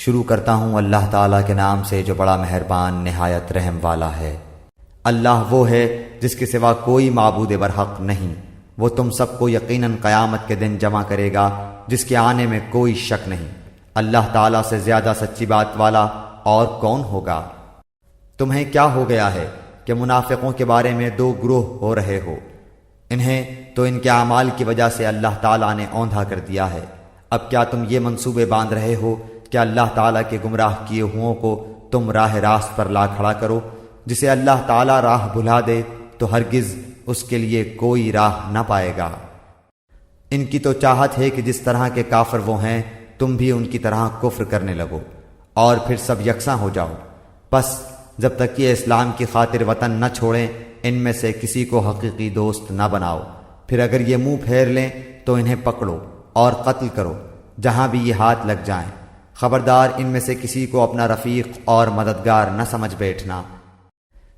شروع کرتا ہوں اللہ تعالیٰ کے نام سے جو بڑا مہربان نہایت رحم والا ہے۔ اللہ وہ ہے جس کے سوا کوئی معبود برحق نہیں، وہ تم سب کو یقیناً قیامت کے دن جمع کرے گا جس کے آنے میں کوئی شک نہیں۔ اللہ تعالیٰ سے زیادہ سچی بات والا اور کون ہوگا؟ تمہیں کیا ہو گیا ہے کہ منافقوں کے بارے میں دو گروہ ہو رہے ہو؟ انہیں تو ان کے اعمال کی وجہ سے اللہ تعالیٰ نے اوندھا کر دیا ہے۔ اب کیا تم یہ منصوبے باندھ رہے ہو کہ اللہ تعالیٰ کے گمراہ کیے ہوئوں کو تم راہ راست پر لا کھڑا کرو؟ جسے اللہ تعالیٰ راہ بھلا دے تو ہرگز اس کے لیے کوئی راہ نہ پائے گا۔ ان کی تو چاہت ہے کہ جس طرح کے کافر وہ ہیں تم بھی ان کی طرح کفر کرنے لگو اور پھر سب یکساں ہو جاؤ۔ پس جب تک یہ اسلام کی خاطر وطن نہ چھوڑیں ان میں سے کسی کو حقیقی دوست نہ بناؤ، پھر اگر یہ منہ پھیر لیں تو انہیں پکڑو اور قتل کرو جہاں بھی یہ ہاتھ لگ جائیں۔ خبردار ان میں سے کسی کو اپنا رفیق اور مددگار نہ سمجھ بیٹھنا،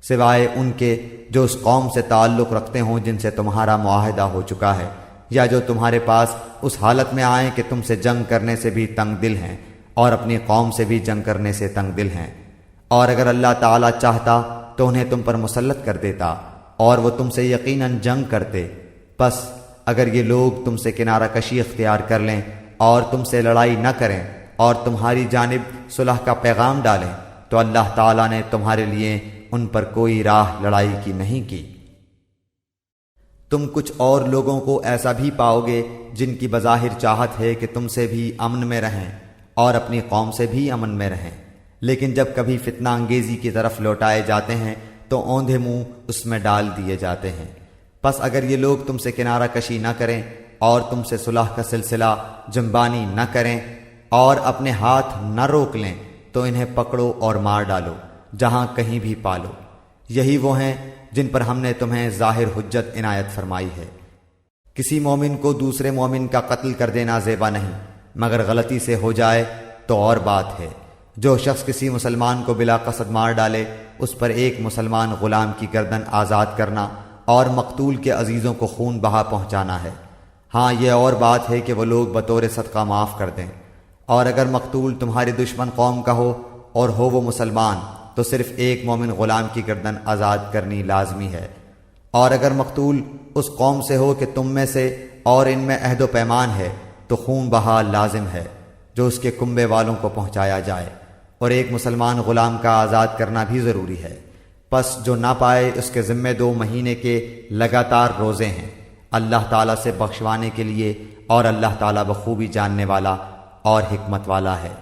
سوائے ان کے جو اس قوم سے تعلق رکھتے ہوں جن سے تمہارا معاہدہ ہو چکا ہے، یا جو تمہارے پاس اس حالت میں آئیں کہ تم سے جنگ کرنے سے بھی تنگ دل ہیں اور اپنی قوم سے بھی جنگ کرنے سے تنگ دل ہیں۔ اور اگر اللہ تعالیٰ چاہتا تو انہیں تم پر مسلط کر دیتا اور وہ تم سے یقیناً جنگ کرتے۔ پس اگر یہ لوگ تم سے کنارہ کشی اختیار کر لیں اور تم سے لڑائی نہ کریں اور تمہاری جانب صلح کا پیغام ڈالیں تو اللہ تعالیٰ نے تمہارے لیے ان پر کوئی راہ لڑائی کی نہیں کی۔ تم کچھ اور لوگوں کو ایسا بھی پاؤ گے جن کی بظاہر چاہت ہے کہ تم سے بھی امن میں رہیں اور اپنی قوم سے بھی امن میں رہیں، لیکن جب کبھی فتنہ انگیزی کی طرف لوٹائے جاتے ہیں تو اوندھے منہ اس میں ڈال دیے جاتے ہیں۔ پس اگر یہ لوگ تم سے کنارہ کشی نہ کریں اور تم سے صلح کا سلسلہ جنبانی نہ کریں اور اپنے ہاتھ نہ روک لیں تو انہیں پکڑو اور مار ڈالو جہاں کہیں بھی پالو۔ یہی وہ ہیں جن پر ہم نے تمہیں ظاہر حجت عنایت فرمائی ہے۔ کسی مومن کو دوسرے مومن کا قتل کر دینا زیبا نہیں، مگر غلطی سے ہو جائے تو اور بات ہے۔ جو شخص کسی مسلمان کو بلا قصد مار ڈالے اس پر ایک مسلمان غلام کی گردن آزاد کرنا اور مقتول کے عزیزوں کو خون بہا پہنچانا ہے۔ ہاں یہ اور بات ہے کہ وہ لوگ بطور صدقہ معاف کر دیں۔ اور اگر مقتول تمہاری دشمن قوم کا ہو اور ہو وہ مسلمان تو صرف ایک مومن غلام کی گردن آزاد کرنی لازمی ہے۔ اور اگر مقتول اس قوم سے ہو کہ تم میں سے اور ان میں عہد و پیمان ہے تو خون بہا لازم ہے جو اس کے کنبے والوں کو پہنچایا جائے، اور ایک مسلمان غلام کا آزاد کرنا بھی ضروری ہے۔ پس جو نہ پائے اس کے ذمے 2 مہینے کے لگاتار روزے ہیں اللہ تعالیٰ سے بخشوانے کے لیے، اور اللہ تعالیٰ بخوبی جاننے والا اور حکمت والا ہے۔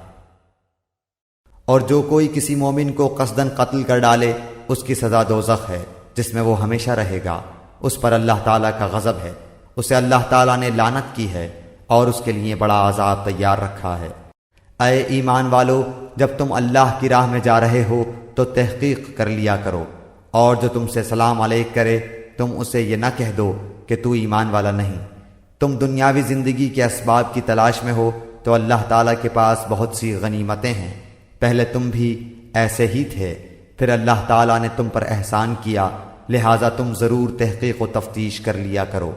اور جو کوئی کسی مومن کو قصداً قتل کر ڈالے اس کی سزا دوزخ ہے جس میں وہ ہمیشہ رہے گا، اس پر اللہ تعالیٰ کا غضب ہے، اسے اللہ تعالیٰ نے لعنت کی ہے اور اس کے لیے بڑا عذاب تیار رکھا ہے۔ اے ایمان والو، جب تم اللہ کی راہ میں جا رہے ہو تو تحقیق کر لیا کرو، اور جو تم سے سلام علیک کرے تم اسے یہ نہ کہہ دو کہ تو ایمان والا نہیں۔ تم دنیاوی زندگی کے اسباب کی تلاش میں ہو تو اللہ تعالیٰ کے پاس بہت سی غنیمتیں ہیں، پہلے تم بھی ایسے ہی تھے، پھر اللہ تعالیٰ نے تم پر احسان کیا، لہٰذا تم ضرور تحقیق و تفتیش کر لیا کرو،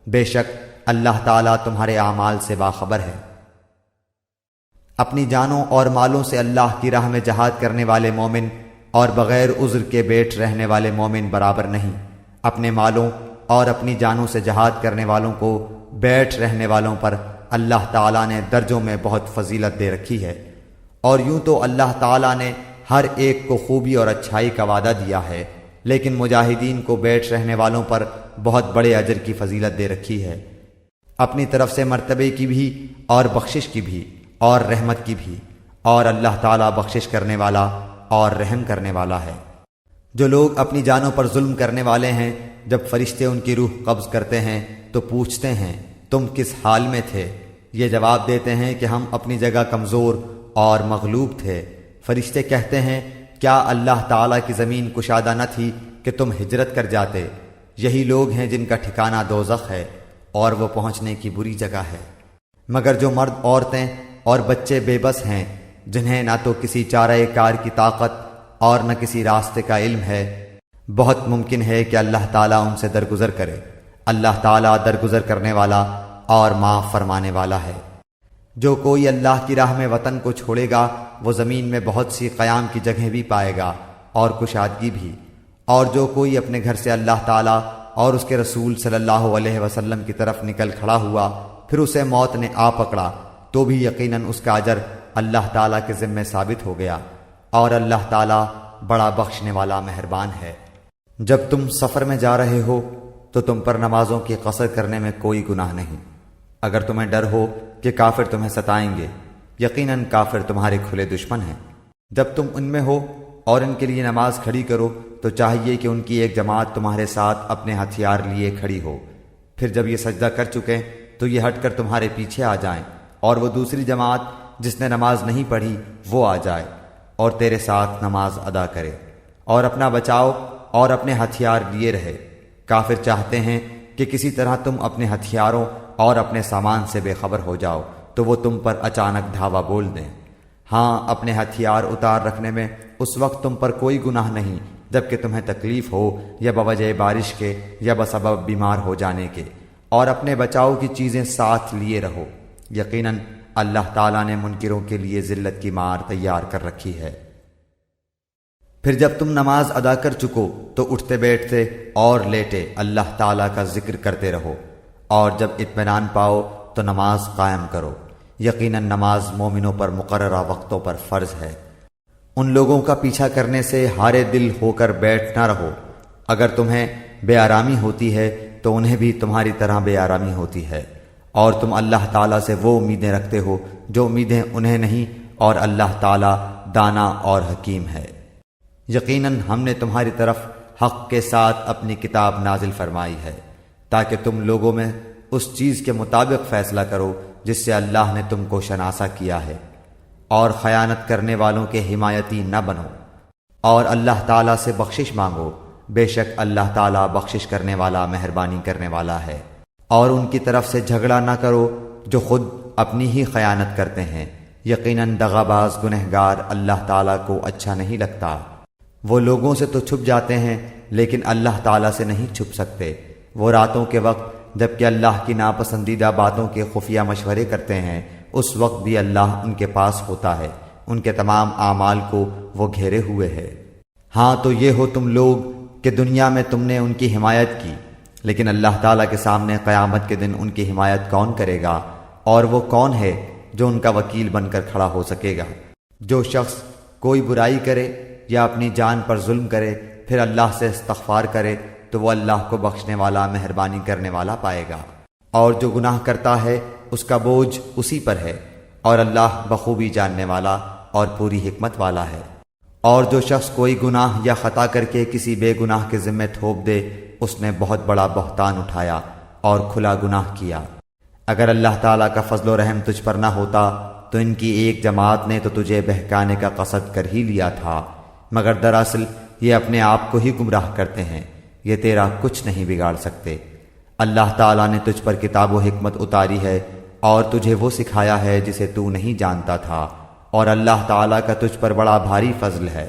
بے شک اللہ تعالیٰ تمہارے اعمال سے باخبر ہے۔ اپنی جانوں اور مالوں سے اللہ کی راہ میں جہاد کرنے والے مومن اور بغیر عذر کے بیٹھ رہنے والے مومن برابر نہیں۔ اپنے مالوں اور اپنی جانوں سے جہاد کرنے والوں کو بیٹھ رہنے والوں پر اللہ تعالیٰ نے درجوں میں بہت فضیلت دے رکھی ہے، اور یوں تو اللہ تعالیٰ نے ہر ایک کو خوبی اور اچھائی کا وعدہ دیا ہے، لیکن مجاہدین کو بیٹھ رہنے والوں پر بہت بڑے اجر کی فضیلت دے رکھی ہے، اپنی طرف سے مرتبے کی بھی اور بخشش کی بھی اور رحمت کی بھی، اور اللہ تعالیٰ بخشش کرنے والا اور رحم کرنے والا ہے۔ جو لوگ اپنی جانوں پر ظلم کرنے والے ہیں جب فرشتے ان کی روح قبض کرتے ہیں تو پوچھتے ہیں تم کس حال میں تھے؟ یہ جواب دیتے ہیں کہ ہم اپنی جگہ کمزور اور مغلوب تھے۔ فرشتے کہتے ہیں کیا اللہ تعالیٰ کی زمین کشادہ نہ تھی کہ تم ہجرت کر جاتے؟ یہی لوگ ہیں جن کا ٹھکانہ دوزخ ہے اور وہ پہنچنے کی بری جگہ ہے۔ مگر جو مرد، عورتیں اور بچے بے بس ہیں جنہیں نہ تو کسی چارہ کار کی طاقت اور نہ کسی راستے کا علم ہے، بہت ممکن ہے کہ اللہ تعالیٰ ان سے درگزر کرے۔ اللہ تعالیٰ درگزر کرنے والا اور معاف فرمانے والا ہے۔ جو کوئی اللہ کی راہ میں وطن کو چھوڑے گا وہ زمین میں بہت سی قیام کی جگہیں بھی پائے گا اور کشادگی بھی، اور جو کوئی اپنے گھر سے اللہ تعالیٰ اور اس کے رسول صلی اللہ علیہ وسلم کی طرف نکل کھڑا ہوا پھر اسے موت نے آ پکڑا تو بھی یقیناً اس کا اجر اللہ تعالیٰ کے ذمہ ثابت ہو گیا، اور اللہ تعالیٰ بڑا بخشنے والا مہربان ہے۔ جب تم سفر میں جا رہے ہو تو تم پر نمازوں کی قصر کرنے میں کوئی گناہ نہیں، اگر تمہیں ڈر ہو کہ کافر تمہیں ستائیں گے، یقیناً کافر تمہارے کھلے دشمن ہیں۔ جب تم ان میں ہو اور ان کے لیے نماز کھڑی کرو تو چاہیے کہ ان کی ایک جماعت تمہارے ساتھ اپنے ہتھیار لیے کھڑی ہو، پھر جب یہ سجدہ کر چکیں تو یہ ہٹ کر تمہارے پیچھے آ جائیں، اور وہ دوسری جماعت جس نے نماز نہیں پڑھی وہ آ جائے اور تیرے ساتھ نماز ادا کرے، اور اپنا بچاؤ اور اپنے ہتھیار لیے رہے۔ کافر چاہتے ہیں کہ کسی طرح تم اپنے ہتھیاروں اور اپنے سامان سے بے خبر ہو جاؤ تو وہ تم پر اچانک دھاوا بول دیں۔ ہاں، اپنے ہتھیار اتار رکھنے میں اس وقت تم پر کوئی گناہ نہیں جبکہ تمہیں تکلیف ہو یا بوجہ بارش کے یا بسبب بیمار ہو جانے کے، اور اپنے بچاؤ کی چیزیں ساتھ لیے رہو، یقیناً اللہ تعالیٰ نے منکروں کے لیے ذلت کی مار تیار کر رکھی ہے۔ پھر جب تم نماز ادا کر چکو تو اٹھتے بیٹھتے اور لیٹے اللہ تعالیٰ کا ذکر کرتے رہو، اور جب اطمینان پاؤ تو نماز قائم کرو، یقیناً نماز مومنوں پر مقررہ وقتوں پر فرض ہے۔ ان لوگوں کا پیچھا کرنے سے ہارے دل ہو کر بیٹھ نہ رہو، اگر تمہیں بے آرامی ہوتی ہے تو انہیں بھی تمہاری طرح بے آرامی ہوتی ہے، اور تم اللہ تعالیٰ سے وہ امیدیں رکھتے ہو جو امیدیں انہیں نہیں، اور اللہ تعالیٰ دانا اور حکیم ہے۔ یقیناً ہم نے تمہاری طرف حق کے ساتھ اپنی کتاب نازل فرمائی ہے تاکہ تم لوگوں میں اس چیز کے مطابق فیصلہ کرو جس سے اللہ نے تم کو شناسا کیا ہے، اور خیانت کرنے والوں کے حمایتی نہ بنو، اور اللہ تعالیٰ سے بخشش مانگو، بے شک اللہ تعالیٰ بخشش کرنے والا مہربانی کرنے والا ہے۔ اور ان کی طرف سے جھگڑا نہ کرو جو خود اپنی ہی خیانت کرتے ہیں، یقیناً دغاباز گنہگار اللہ تعالیٰ کو اچھا نہیں لگتا۔ وہ لوگوں سے تو چھپ جاتے ہیں لیکن اللہ تعالیٰ سے نہیں چھپ سکتے۔ وہ راتوں کے وقت جبکہ اللہ کی ناپسندیدہ باتوں کے خفیہ مشورے کرتے ہیں، اس وقت بھی اللہ ان کے پاس ہوتا ہے، ان کے تمام اعمال کو وہ گھیرے ہوئے ہے۔ ہاں تو یہ ہو تم لوگ کہ دنیا میں تم نے ان کی حمایت کی، لیکن اللہ تعالیٰ کے سامنے قیامت کے دن ان کی حمایت کون کرے گا، اور وہ کون ہے جو ان کا وکیل بن کر کھڑا ہو سکے گا؟ جو شخص کوئی برائی کرے یا اپنی جان پر ظلم کرے پھر اللہ سے استغفار کرے تو وہ اللہ کو بخشنے والا مہربانی کرنے والا پائے گا، اور جو گناہ کرتا ہے اس کا بوجھ اسی پر ہے، اور اللہ بخوبی جاننے والا اور پوری حکمت والا ہے۔ اور جو شخص کوئی گناہ یا خطا کر کے کسی بے گناہ کے ذمہ تھوپ دے اس نے بہت بڑا بہتان اٹھایا اور کھلا گناہ کیا۔ اگر اللہ تعالیٰ کا فضل و رحم تجھ پر نہ ہوتا تو ان کی ایک جماعت نے تو تجھے بہکانے کا قصد کر ہی لیا تھا، مگر دراصل یہ اپنے آپ کو ہی گمراہ کرتے ہیں، یہ تیرا کچھ نہیں بگاڑ سکتے۔ اللہ تعالیٰ نے تجھ پر کتاب و حکمت اتاری ہے اور تجھے وہ سکھایا ہے جسے تو نہیں جانتا تھا، اور اللہ تعالیٰ کا تجھ پر بڑا بھاری فضل ہے۔